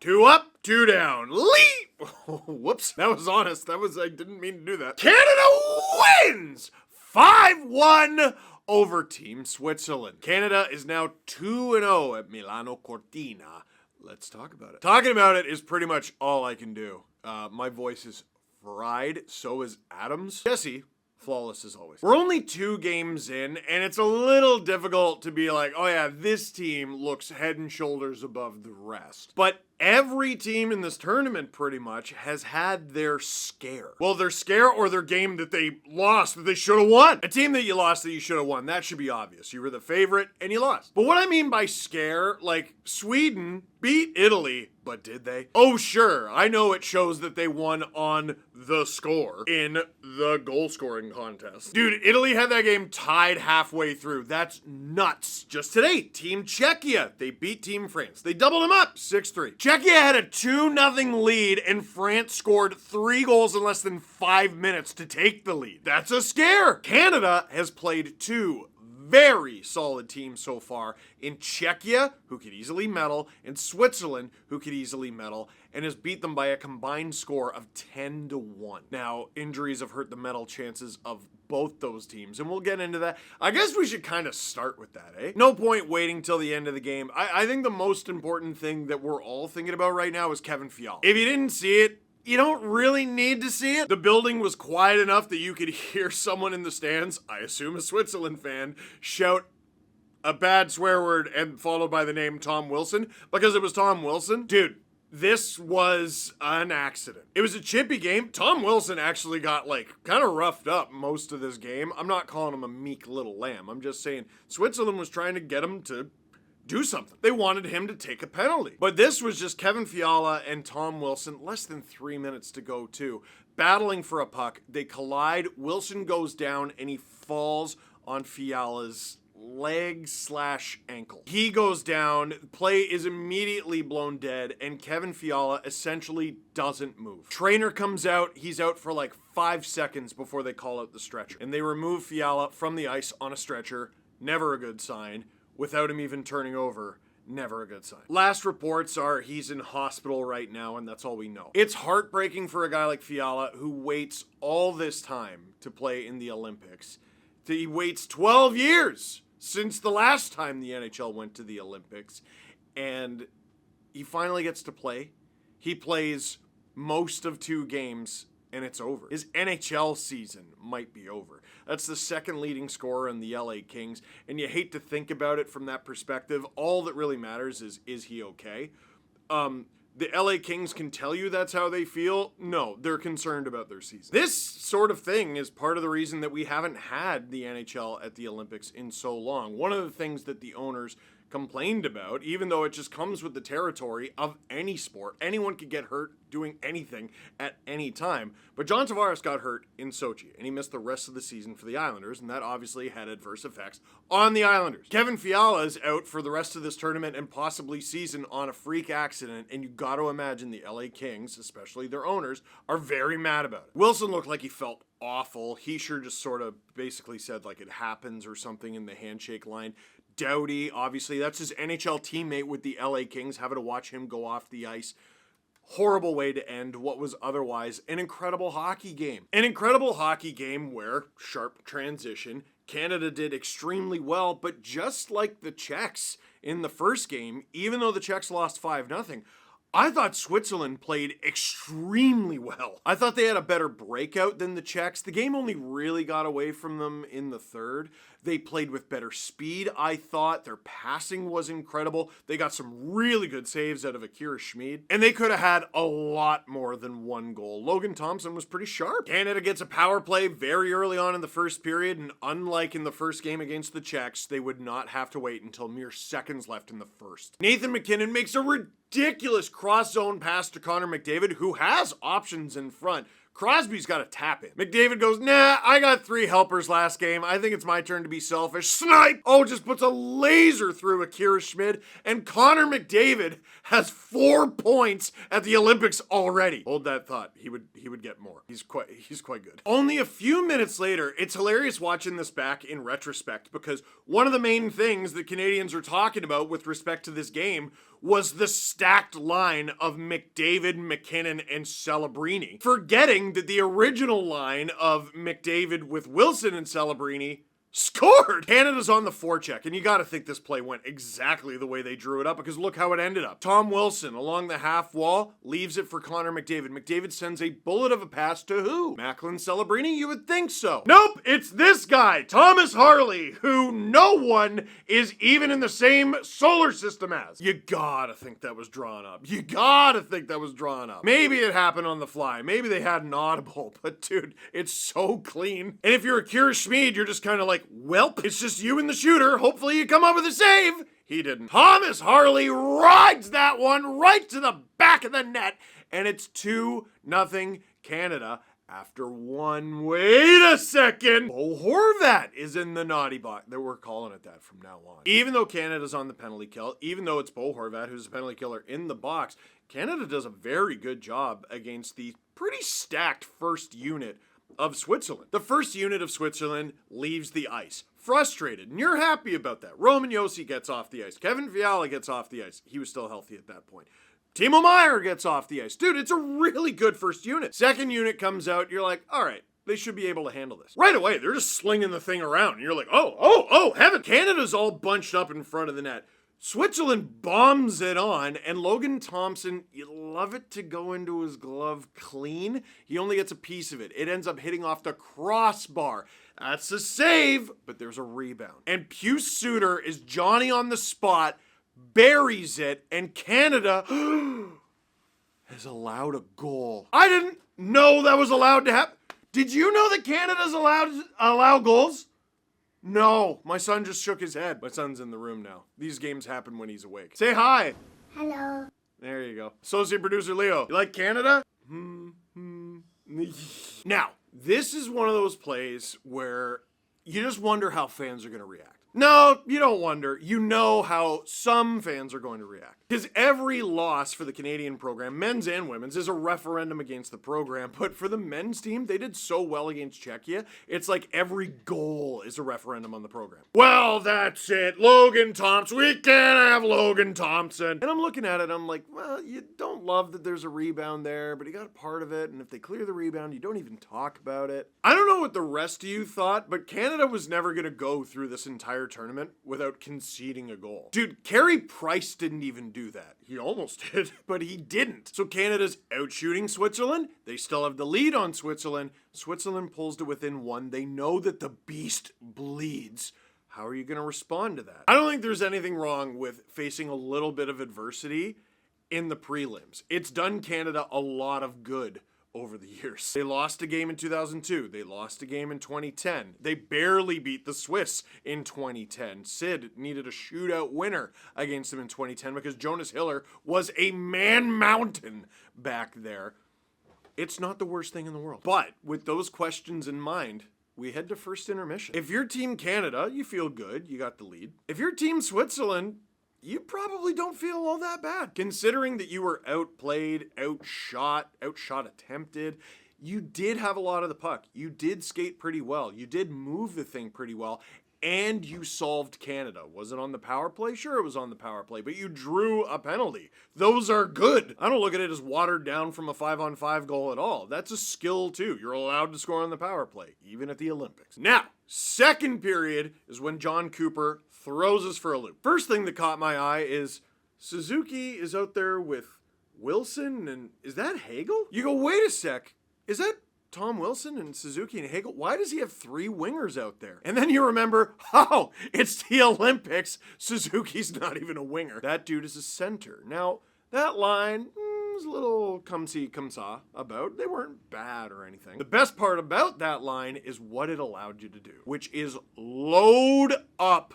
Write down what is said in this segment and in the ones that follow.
2 up, 2 down. Leap! Whoops, that was honest. I didn't mean to do that. Canada wins 5-1 over Team Switzerland. Canada is now 2-0 at Milano Cortina. Let's talk about it. Talking about it is pretty much all I can do. My voice is fried, so is Adam's. Jesse, flawless as always. We're only 2 games in, and it's a little difficult to be like, oh yeah, this team looks head and shoulders above the rest. But every team in this tournament pretty much has had their scare. Well, their scare or their game that they lost that they should have won. A team that you lost that you should have won. That should be obvious. You were the favorite and you lost. But what I mean by scare, like Sweden beat Italy, but did they? Oh, sure. I know it shows that they won on the score in the goal scoring contest. Dude, Italy had that game tied halfway through. That's nuts. Just today, Team Czechia, they beat Team France. They doubled them up, 6-3. Czechia had a 2-0 lead and France scored 3 goals in less than 5 minutes to take the lead. That's a scare. Canada has played 2 very solid teams so far in Czechia, who could easily medal, and Switzerland, who could easily medal, and has beat them by a combined score of 10-1. Now, injuries have hurt the medal chances of both those teams, and we'll get into that. I guess we should kind of start with that, eh? No point waiting till the end of the game. I think the most important thing that we're all thinking about right now is Kevin Fiala. If you didn't see it, you don't really need to see it. The building was quiet enough that you could hear someone in the stands, I assume a Switzerland fan, shout a bad swear word and followed by the name Tom Wilson because it was Tom Wilson. Dude, this was an accident. It was a chippy game. Tom Wilson actually got kind of roughed up most of this game. I'm not calling him a meek little lamb. I'm just saying Switzerland was trying to get him to do something. They wanted him to take a penalty. But this was just Kevin Fiala and Tom Wilson, less than 3 minutes to go too, battling for a puck. They collide. Wilson goes down and he falls on Fiala's leg/ankle. He goes down, play is immediately blown dead, and Kevin Fiala essentially doesn't move. Trainer comes out, he's out for 5 seconds before they call out the stretcher. And they remove Fiala from the ice on a stretcher. Never a good sign. Without him even turning over, never a good sign. Last reports are he's in hospital right now, and that's all we know. It's heartbreaking for a guy like Fiala who waits all this time to play in the Olympics. He waits 12 years since the last time the NHL went to the Olympics, and he finally gets to play. He plays most of 2 games, and it's over. His NHL season might be over. That's the second leading scorer in the LA Kings, and you hate to think about it from that perspective. All that really matters is he okay? The LA Kings can tell you that's how they feel. No, they're concerned about their season. This sort of thing is part of the reason that we haven't had the NHL at the Olympics in so long. One of the things that the owners complained about, even though it just comes with the territory of any sport. Anyone could get hurt doing anything at any time. But John Tavares got hurt in Sochi, and he missed the rest of the season for the Islanders, and that obviously had adverse effects on the Islanders. Kevin Fiala is out for the rest of this tournament and possibly season on a freak accident, and you got to imagine the LA Kings, especially their owners, are very mad about it. Wilson looked like he felt awful. He sure just sort of basically said it happens or something in the handshake line. Doughty, obviously, that's his NHL teammate with the LA Kings, having to watch him go off the ice. Horrible way to end what was otherwise an incredible hockey game. An incredible hockey game where, sharp transition, Canada did extremely well, but just like the Czechs in the first game, even though the Czechs lost 5-0, I thought Switzerland played extremely well. I thought they had a better breakout than the Czechs. The game only really got away from them in the third. They played with better speed, I thought. Their passing was incredible. They got some really good saves out of Akira Schmid. And they could have had a lot more than 1 goal. Logan Thompson was pretty sharp. Canada gets a power play very early on in the first period, and unlike in the first game against the Czechs, they would not have to wait until mere seconds left in the first. Nathan MacKinnon makes a ridiculous cross-zone pass to Connor McDavid, who has options in front. Crosby's got to tap in. McDavid goes, nah, I got 3 helpers last game. I think it's my turn to be selfish. Snipe! Oh, just puts a laser through Akira Schmid. And Connor McDavid has 4 points at the Olympics already. Hold that thought. He would get more. He's quite good. Only a few minutes later, it's hilarious watching this back in retrospect because one of the main things the Canadians are talking about with respect to this game was the stacked line of McDavid, MacKinnon, and Celebrini, forgetting that the original line of McDavid with Wilson and Celebrini scored! Canada's on the forecheck, and you gotta think this play went exactly the way they drew it up, because look how it ended up. Tom Wilson, along the half wall, leaves it for Connor McDavid. McDavid sends a bullet of a pass to who? Macklin Celebrini? You would think so. Nope, it's this guy, Thomas Harley, who no one is even in the same solar system as. You gotta think that was drawn up. You gotta think that was drawn up. Maybe it happened on the fly. Maybe they had an audible, but dude, it's so clean. And if you're a Kira Schmid, you're just kind of like, welp, it's just you and the shooter. Hopefully you come up with a save. He didn't. Thomas Harley rides that one right to the back of the net, and it's 2-0 Canada after one. Wait a second. Bo Horvat is in the naughty box. We're calling it that from now on. Even though Canada's on the penalty kill, even though it's Bo Horvat who's the penalty killer in the box, Canada does a very good job against the pretty stacked first unit of Switzerland. The first unit of Switzerland leaves the ice, frustrated, and you're happy about that. Roman Josi gets off the ice. Kevin Fiala gets off the ice. He was still healthy at that point. Timo Meier gets off the ice. Dude, it's a really good first unit. Second unit comes out, you're like, all right, they should be able to handle this. Right away, they're just slinging the thing around, and you're like, oh, heaven. Canada's all bunched up in front of the net. Switzerland bombs it on, and Logan Thompson, you love it to go into his glove clean. He only gets a piece of it. It ends up hitting off the crossbar. That's a save, but there's a rebound. And Pius Suter is Johnny on the spot, buries it, and Canada has allowed a goal. I didn't know that was allowed to happen. Did you know that Canada's allowed to allow goals? No, my son just shook his head. My son's in the room now. These games happen when he's awake. Say hi. Hello. There you go. Associate producer Leo. You like Canada? Now, this is one of those plays where you just wonder how fans are going to react. No, you don't wonder. You know how some fans are going to react. Because every loss for the Canadian program, men's and women's, is a referendum against the program. But for the men's team, they did so well against Czechia, it's like every goal is a referendum on the program. Well, that's it. Logan Thompson. We can't have Logan Thompson. And I'm looking at it, I'm like, well, you don't love that there's a rebound there, but he got a part of it. And if they clear the rebound, you don't even talk about it. I don't know what the rest of you thought, but Canada was never going to go through this entire tournament without conceding a goal. Dude, Carey Price didn't even do that. He almost did, but he didn't. So Canada's out shooting Switzerland. They still have the lead on Switzerland. Switzerland pulls to within one. They know that the beast bleeds. How are you going to respond to that? I don't think there's anything wrong with facing a little bit of adversity in the prelims. It's done Canada a lot of good over the years. They lost a game in 2002. They lost a game in 2010. They barely beat the Swiss in 2010. Sid needed a shootout winner against them in 2010 because Jonas Hiller was a man mountain back there. It's not the worst thing in the world. But with those questions in mind, we head to first intermission. If you're Team Canada, you feel good. You got the lead. If you're Team Switzerland, you probably don't feel all that bad. Considering that you were outplayed, outshot attempted, you did have a lot of the puck. You did skate pretty well. You did move the thing pretty well. And you solved Canada. Was it on the power play? Sure, it was on the power play, but you drew a penalty. Those are good. I don't look at it as watered down from a 5-on-5 goal at all. That's a skill too. You're allowed to score on the power play, even at the Olympics. Now, second period is when John Cooper throws us for a loop. First thing that caught my eye is Suzuki is out there with Wilson, and is that Hagel? You go, wait a sec, is that Tom Wilson and Suzuki and Hagel? Why does he have 3 wingers out there? And then you remember, oh, it's the Olympics. Suzuki's not even a winger. That dude is a center. Now, that line was a little come-see, come-saw about. They weren't bad or anything. The best part about that line is what it allowed you to do, which is load up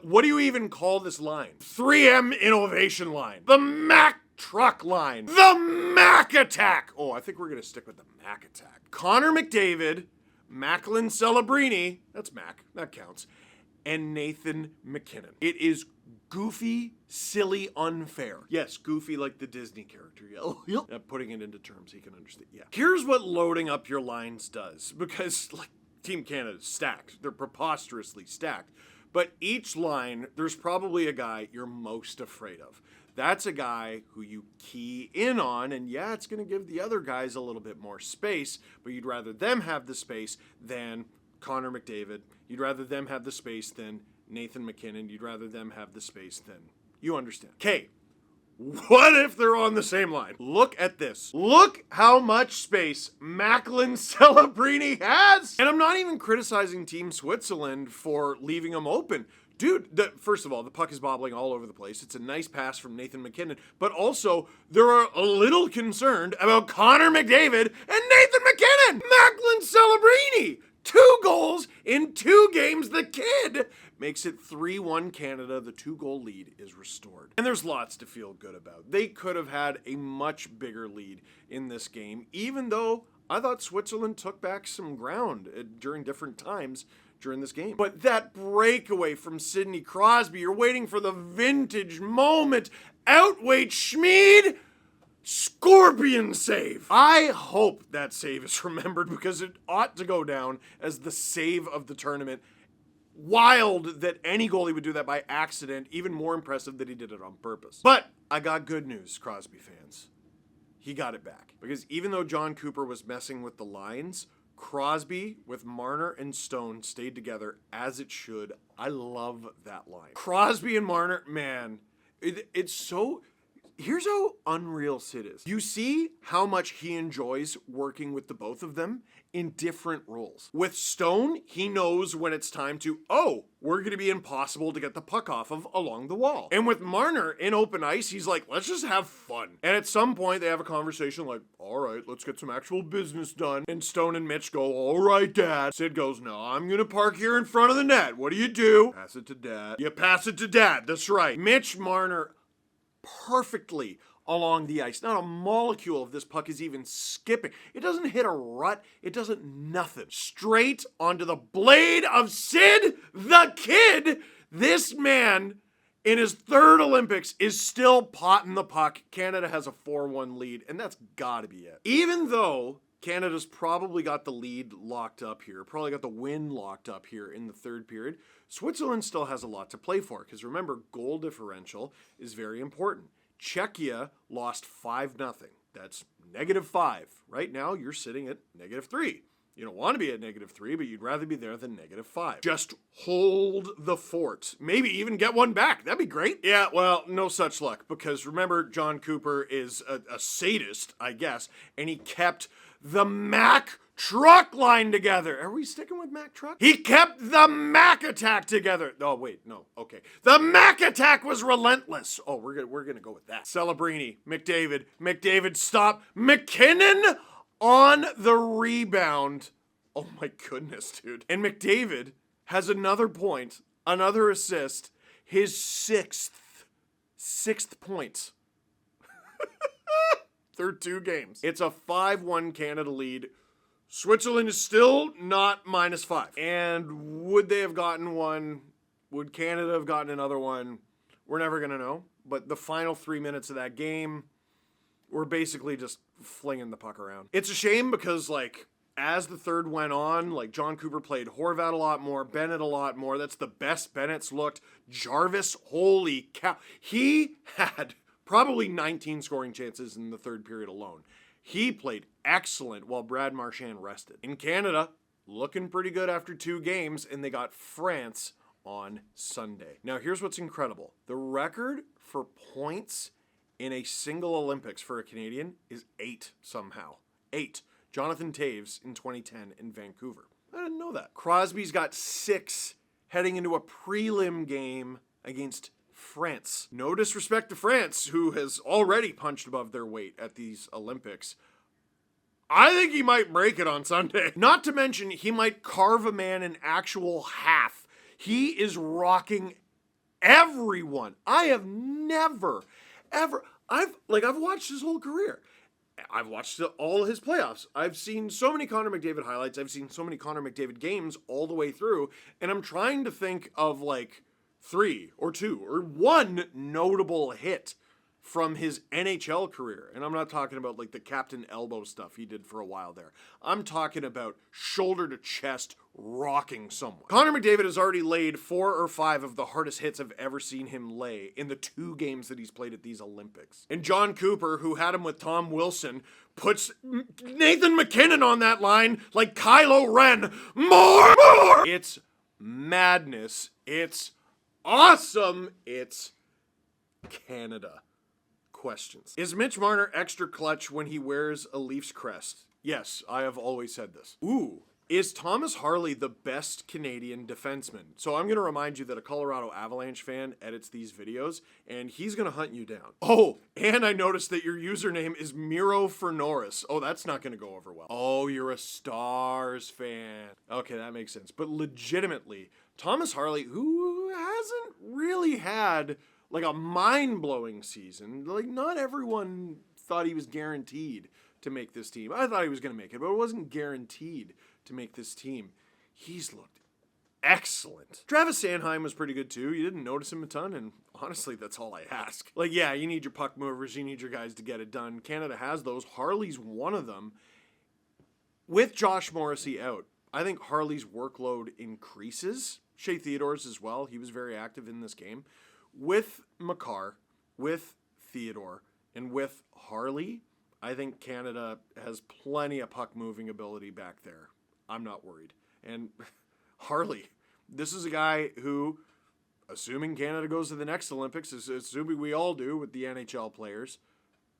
what do you even call this line? 3M innovation line. The Mack truck line. The Mack attack. Oh, I think we're going to stick with the Mack attack. Connor McDavid, Macklin Celebrini, that's Mack, that counts, and Nathan MacKinnon. It is goofy, silly, unfair. Yes, goofy like the Disney character. Yeah. Putting it into terms he can understand. Yeah. Here's what loading up your lines does, because like Team Canada's stacked. They're preposterously stacked. But each line, there's probably a guy you're most afraid of. That's a guy who you key in on, and yeah, it's going to give the other guys a little bit more space, but you'd rather them have the space than Connor McDavid. You'd rather them have the space than Nathan MacKinnon. You'd rather them have the space than... You understand. Okay, what if they're on the same line? Look at this. Look how much space Macklin Celebrini has! And I'm not even criticizing Team Switzerland for leaving him open. Dude, first of all, the puck is bobbling all over the place. It's a nice pass from Nathan MacKinnon, but also they're a little concerned about Connor McDavid and Nathan MacKinnon. Macklin Celebrini, 2 goals in 2 games. The kid makes it 3-1 Canada. The 2-goal lead is restored. And there's lots to feel good about. They could have had a much bigger lead in this game, even though I thought Switzerland took back some ground during different times during this game. But that breakaway from Sidney Crosby, you're waiting for the vintage moment. Outweight Schmid, scorpion save. I hope that save is remembered because it ought to go down as the save of the tournament. Wild that any goalie would do that by accident. Even more impressive that he did it on purpose. But I got good news, Crosby fans. He got it back. Because even though John Cooper was messing with the lines, Crosby with Marner and Stone stayed together as it should. I love that line. Crosby and Marner, man, it's so... Here's how unreal Sid is. You see how much he enjoys working with the both of them in different roles. With Stone, he knows when it's time to, we're going to be impossible to get the puck off of along the wall. And with Marner in open ice, he's like, let's just have fun. And at some point, they have a conversation like, all right, let's get some actual business done. And Stone and Mitch go, all right, Dad. Sid goes, no, I'm going to park here in front of the net. What do? Pass it to Dad. You pass it to Dad. That's right. Mitch Marner perfectly along the ice. Not a molecule of this puck is even skipping. It doesn't hit a rut. It doesn't nothing. Straight onto the blade of Sid the Kid. This man in his 3rd Olympics is still potting the puck. Canada has a 4-1 lead, and that's gotta be it. Even though Canada's probably got the lead locked up here, probably got the win locked up here in the 3rd period, Switzerland still has a lot to play for, because remember, goal differential is very important. Czechia lost 5-0. That's -5. Right now, you're sitting at -3. You don't want to be at -3, but you'd rather be there than -5. Just hold the fort. Maybe even get one back. That'd be great. Yeah, well, no such luck, because remember, John Cooper is a sadist, I guess, and he kept the Mack truck line together. Are we sticking with Mack truck? He kept the Mack attack together. Oh, wait, no, okay. The Mack attack was relentless. Oh, we're gonna go with that. Celebrini, McDavid stop. MacKinnon on the rebound. Oh my goodness, dude. And McDavid has another point, another assist, his sixth point. Through 2 games. It's a 5-1 Canada lead. Switzerland is still not -5. And would they have gotten one? Would Canada have gotten another one? We're never going to know. But the final 3 minutes of that game were basically just flinging the puck around. It's a shame because, as the 3rd went on, John Cooper played Horvat a lot more, Bennett a lot more. That's the best Bennett's looked. Jarvis, holy cow. He had probably 19 scoring chances in the 3rd period alone. He played excellent while Brad Marchand rested. In Canada, looking pretty good after 2 games, and they got France on Sunday. Now, here's what's incredible. The record for points in a single Olympics for a Canadian is 8 somehow. 8. Jonathan Toews in 2010 in Vancouver. I didn't know that. Crosby's got 6 heading into a prelim game against France. No disrespect to France, who has already punched above their weight at these Olympics. I think he might break it on Sunday. Not to mention, he might carve a man in actual half. He is rocking everyone. I have never, ever, I've watched his whole career. I've watched all his playoffs. I've seen so many Connor McDavid highlights. I've seen so many Connor McDavid games all the way through. And I'm trying to think of 3 or 2 or 1 notable hit from his NHL career. And I'm not talking about like the captain elbow stuff he did for a while there. I'm talking about shoulder to chest rocking someone. Connor McDavid has already laid 4 or 5 of the hardest hits I've ever seen him lay in the 2 games that he's played at these Olympics. And John Cooper, who had him with Tom Wilson, puts Nathan MacKinnon on that line like Kylo Ren. More! It's madness. It's awesome. It's Canada. Questions. Is Mitch Marner extra clutch when he wears a Leafs crest? Yes, I have always said this. Ooh. Is Thomas Harley the best Canadian defenseman? So I'm going to remind you that a Colorado Avalanche fan edits these videos, and he's going to hunt you down. Oh, and I noticed that your username is Miro for Norris. Oh, that's not going to go over well. Oh, you're a Stars fan. Okay, that makes sense. But legitimately, Thomas Harley, who hasn't really had like a mind-blowing season, like not everyone thought he was guaranteed to make this team. I thought he was going to make it, but it wasn't guaranteed to make this team. He's looked excellent. Travis Sanheim was pretty good too. You didn't notice him a ton, and honestly, that's all I ask. Like, yeah, you need your puck movers, you need your guys to get it done. Canada has those. Harley's one of them. With Josh Morrissey out, I think Harley's workload increases. Shea Theodore's as well. He was very active in this game. With Makar, with Theodore, and with Harley, I think Canada has plenty of puck-moving ability back there. I'm not worried. And Harley, this is a guy who, assuming Canada goes to the next Olympics, assuming we all do with the NHL players,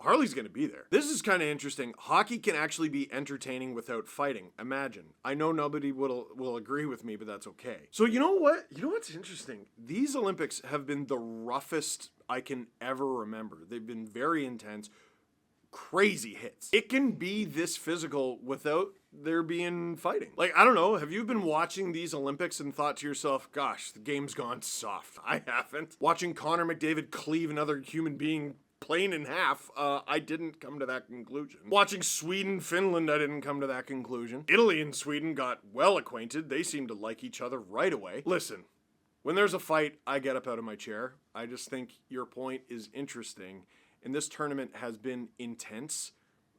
Harley's going to be there. This is kind of interesting. Hockey can actually be entertaining without fighting. Imagine. I know nobody will agree with me, but that's okay. So you know what? You know what's interesting? These Olympics have been the roughest I can ever remember. They've been very intense. Crazy hits. It can be this physical without there being fighting. Like, I don't know, have you been watching these Olympics and thought to yourself, gosh, the game's gone soft? I haven't. Watching Connor McDavid cleave another human being plain in half, I didn't come to that conclusion. Watching Sweden, Finland, I didn't come to that conclusion. Italy and Sweden got well acquainted. They seemed to like each other right away. Listen, when there's a fight, I get up out of my chair. I just think your point is interesting. And this tournament has been intense,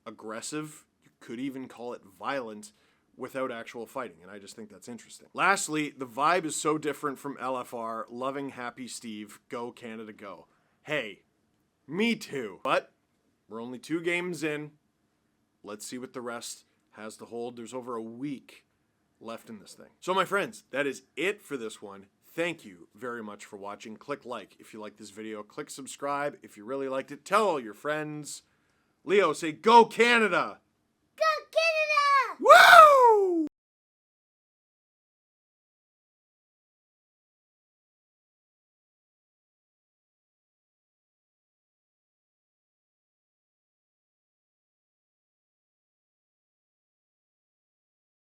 aggressive, you could even call it violent, without actual fighting, and I just think that's interesting. Lastly, the vibe is so different from LFR, loving Happy Steve, go Canada go. Hey, me too. But we're only 2 games in. Let's see what the rest has to hold. There's over a week left in this thing. So my friends, that is it for this one. Thank you very much for watching. Click like if you like this video. Click subscribe if you really liked it. Tell all your friends. Leo, say go Canada!